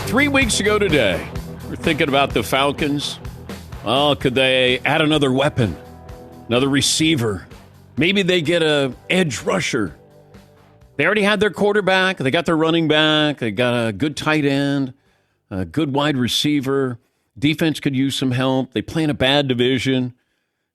Three weeks ago today, we're thinking about the Falcons. Oh, could they add another weapon, another receiver? Maybe they get a edge rusher. They already had their quarterback. They got their running back. They got a good tight end, a good wide receiver. Defense could use some help. They play in a bad division.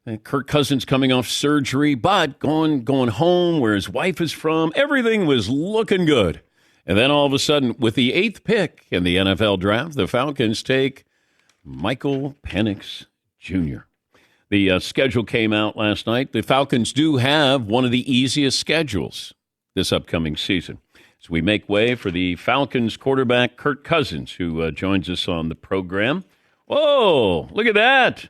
And Kirk Cousins coming off surgery, but going home where his wife is from. Everything was looking good. And then all of a sudden, with the 8th pick in the NFL draft, the Falcons take Michael Penix Jr. The schedule came out last night. The Falcons do have one of the easiest schedules this upcoming season. So we make way for the Falcons quarterback, Kirk Cousins, who joins us on the program. Whoa, look at that.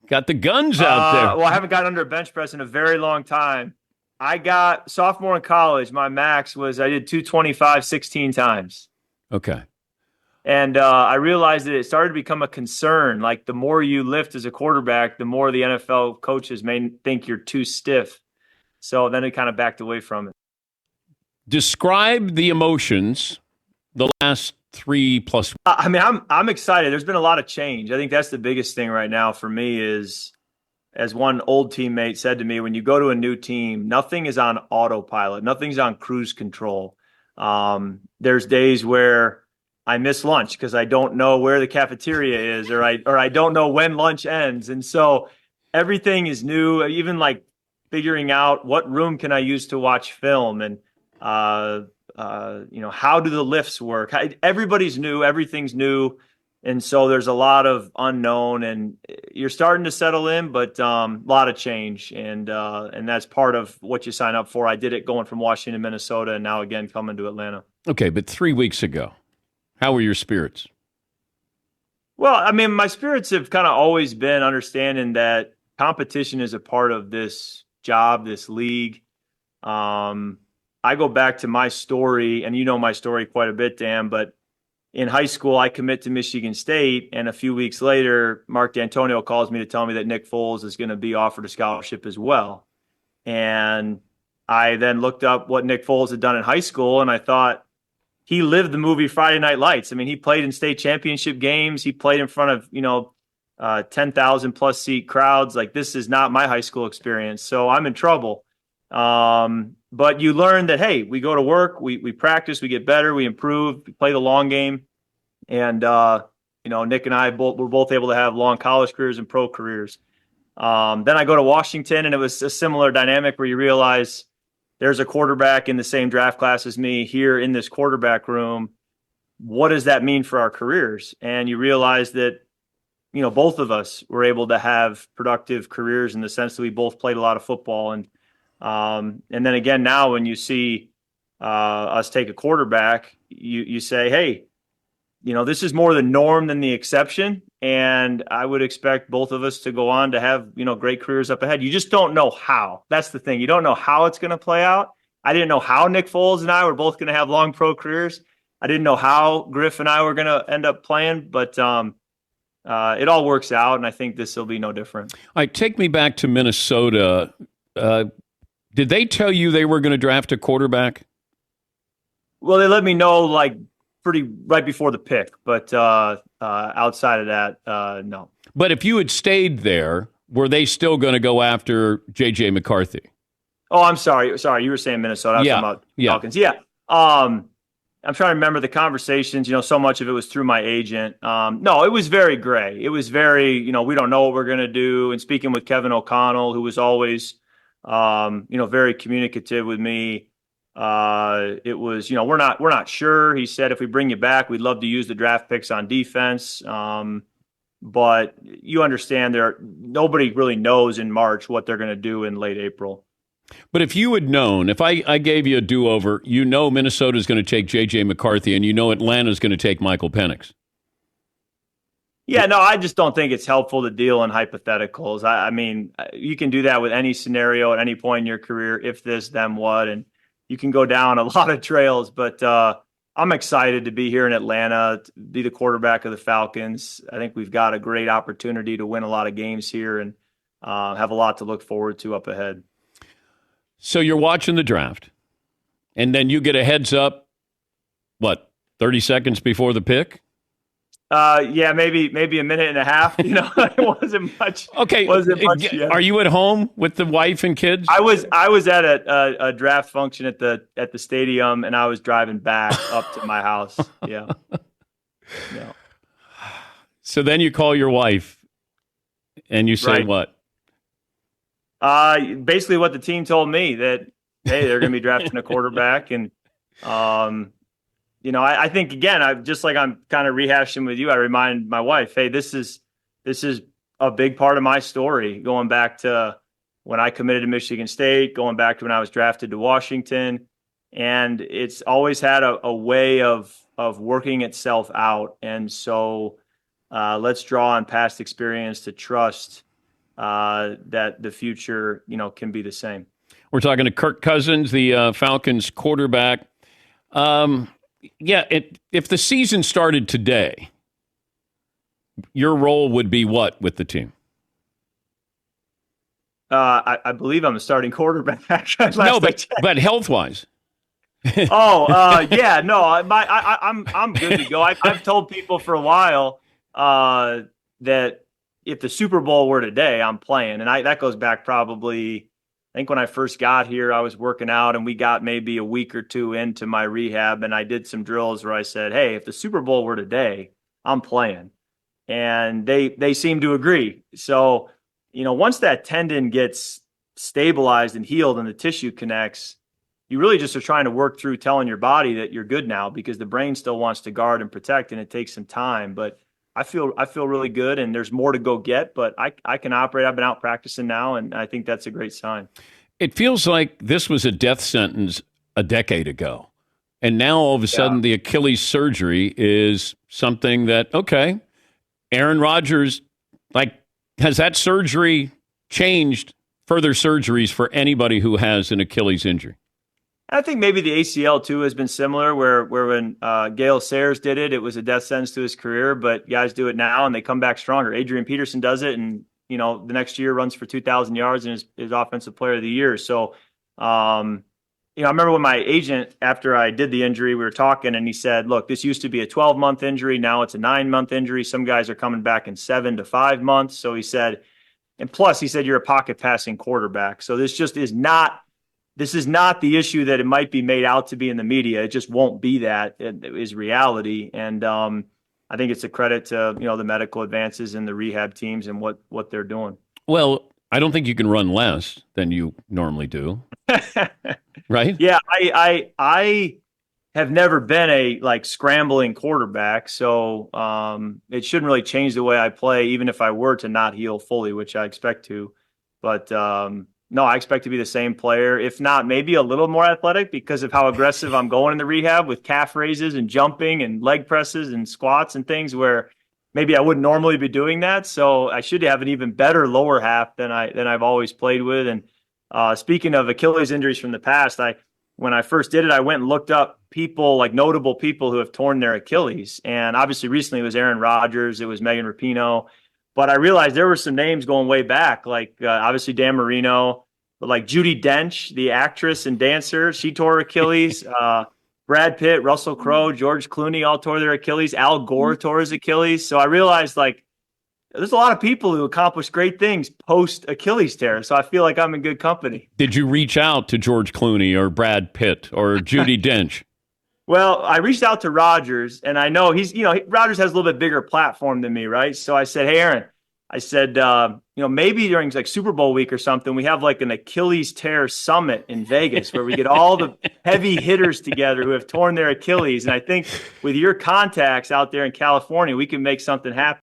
Got the guns out there. Well, I haven't gotten under a bench press in a very long time. I got sophomore in college. My max was I did 225 16 times. Okay. And I realized that it started to become a concern. Like the more you lift as a quarterback, the more the NFL coaches may think you're too stiff. So then it kind of backed away from it. Describe the emotions the last 3+. I mean, I'm excited. There's been a lot of change. I think that's the biggest thing right now for me is, as one old teammate said to me, when you go to a new team, nothing is on autopilot. Nothing's on cruise control. There's days where I miss lunch because I don't know where the cafeteria is, or I don't know when lunch ends. And so everything is new, even like figuring out what room can I use to watch film, and how do the lifts work? Everybody's new, everything's new. And so there's a lot of unknown, and you're starting to settle in, but a lot of change. And that's part of what you sign up for. I did it going from Washington, Minnesota, and now again coming to Atlanta. Okay, but 3 weeks ago, how were your spirits? Well, I mean, my spirits have kind of always been understanding that competition is a part of this job, this league. I go back to my story, and you know my story quite a bit, Dan, but in high school, I commit to Michigan State, and a few weeks later, Mark D'Antonio calls me to tell me that Nick Foles is going to be offered a scholarship as well. And I then looked up what Nick Foles had done in high school, and I thought he lived the movie Friday Night Lights. I mean, he played in state championship games. He played in front of, 10,000 plus seat crowds. Like, this is not my high school experience. So I'm in trouble. But you learn that, hey, we go to work, we practice, we get better, we improve, we play the long game. And, Nick and I were both able to have long college careers and pro careers. Then I go to Washington, and it was a similar dynamic where you realize there's a quarterback in the same draft class as me here in this quarterback room. What does that mean for our careers? And you realize that, both of us were able to have productive careers in the sense that we both played a lot of football. And then again, now when you see us take a quarterback, you say, hey, this is more the norm than the exception. And I would expect both of us to go on to have, great careers up ahead. You just don't know how. That's the thing. You don't know how it's going to play out. I didn't know how Nick Foles and I were both going to have long pro careers. I didn't know how Griff and I were going to end up playing, but it all works out. And I think this will be no different. All right, take me back to Minnesota. Did they tell you they were going to draft a quarterback? Well, they let me know pretty right before the pick, but outside of that, no. But if you had stayed there, were they still going to go after J.J. McCarthy? Oh, I'm sorry. Sorry, you were saying Minnesota. I was talking about Falcons. Yeah. I'm trying to remember the conversations. So much of it was through my agent. No, it was very gray. It was very, we don't know what we're going to do. And speaking with Kevin O'Connell, who was always, very communicative with me. It was, we're not sure. He said, if we bring you back, we'd love to use the draft picks on defense. But you understand nobody really knows in March what they're going to do in late April. But if you had known, if I gave you a do-over, Minnesota's going to take J.J. McCarthy, and Atlanta's going to take Michael Penix. Yeah, no, I just don't think it's helpful to deal in hypotheticals. I mean, you can do that with any scenario at any point in your career, if this, then what, and you can go down a lot of trails. But I'm excited to be here in Atlanta, to be the quarterback of the Falcons. I think we've got a great opportunity to win a lot of games here and have a lot to look forward to up ahead. So you're watching the draft, and then you get a heads up, 30 seconds before the pick? Yeah, maybe a minute and a half. It wasn't much. Okay, Yeah. Are you at home with the wife and kids? I was at a draft function at the stadium, and I was driving back up to my house. Yeah. Yeah. So then you call your wife, and you say Right. what? Basically what the team told me, that, hey, they're going to be drafting a quarterback. And, I think, again, I'm kind of rehashing with you. I remind my wife, hey, this is a big part of my story, going back to when I committed to Michigan State, going back to when I was drafted to Washington. And it's always had a way of working itself out. And so let's draw on past experience to trust that the future, can be the same. We're talking to Kirk Cousins, the Falcons quarterback. If the season started today, your role would be what with the team? I believe I'm a starting quarterback. No, but health-wise. Yeah, no, I'm good to go. I've told people for a while that if the Super Bowl were today, I'm playing. And that goes back probably, I think when I first got here, I was working out, and we got maybe a week or two into my rehab, and I did some drills where I said, hey, if the Super Bowl were today, I'm playing. And they seem to agree. So, once that tendon gets stabilized and healed and the tissue connects, you really just are trying to work through telling your body that you're good now, because the brain still wants to guard and protect, and it takes some time. But I feel really good, and there's more to go get, but I can operate. I've been out practicing now, and I think that's a great sign. It feels like this was a death sentence a decade ago. And now all of a sudden the Achilles surgery is something that, okay, Aaron Rodgers, has that surgery changed further surgeries for anybody who has an Achilles injury? I think maybe the ACL too has been similar, where when Gale Sayers did it, it was a death sentence to his career, but guys do it now and they come back stronger. Adrian Peterson does it, and the next year runs for 2,000 yards and is offensive player of the year. So, I remember when my agent, after I did the injury, we were talking, and he said, look, this used to be a 12-month injury. Now it's a 9-month injury. Some guys are coming back in 7 to 5 months. So he said, and plus he said, you're a pocket passing quarterback. So this is not the issue that it might be made out to be in the media. It just won't be that. It is reality. And I think it's a credit to, the medical advances and the rehab teams and what they're doing. Well, I don't think you can run less than you normally do. Right? Yeah, I have never been a scrambling quarterback, so it shouldn't really change the way I play, even if I were to not heal fully, which I expect to. But no, I expect to be the same player, if not maybe a little more athletic, because of how aggressive I'm going in the rehab with calf raises and jumping and leg presses and squats and things where maybe I wouldn't normally be doing that. So I should have an even better lower half than I've always played with. And speaking of Achilles injuries from the past, when I first did it, I went and looked up people, notable people who have torn their Achilles. And obviously recently it was Aaron Rodgers, it was Megan Rapinoe. But I realized there were some names going way back, obviously Dan Marino, but Judi Dench, the actress and dancer, she tore her Achilles. Brad Pitt, Russell Crowe, George Clooney all tore their Achilles. Al Gore tore his Achilles. So I realized there's a lot of people who accomplish great things post Achilles tear. So I feel like I'm in good company. Did you reach out to George Clooney or Brad Pitt or Judi Dench? Well, I reached out to Rodgers, and I know Rodgers has a little bit bigger platform than me, right? So I said, hey, Aaron, I said, maybe during Super Bowl week or something, we have an Achilles tear summit in Vegas where we get all the heavy hitters together who have torn their Achilles. And I think with your contacts out there in California, we can make something happen.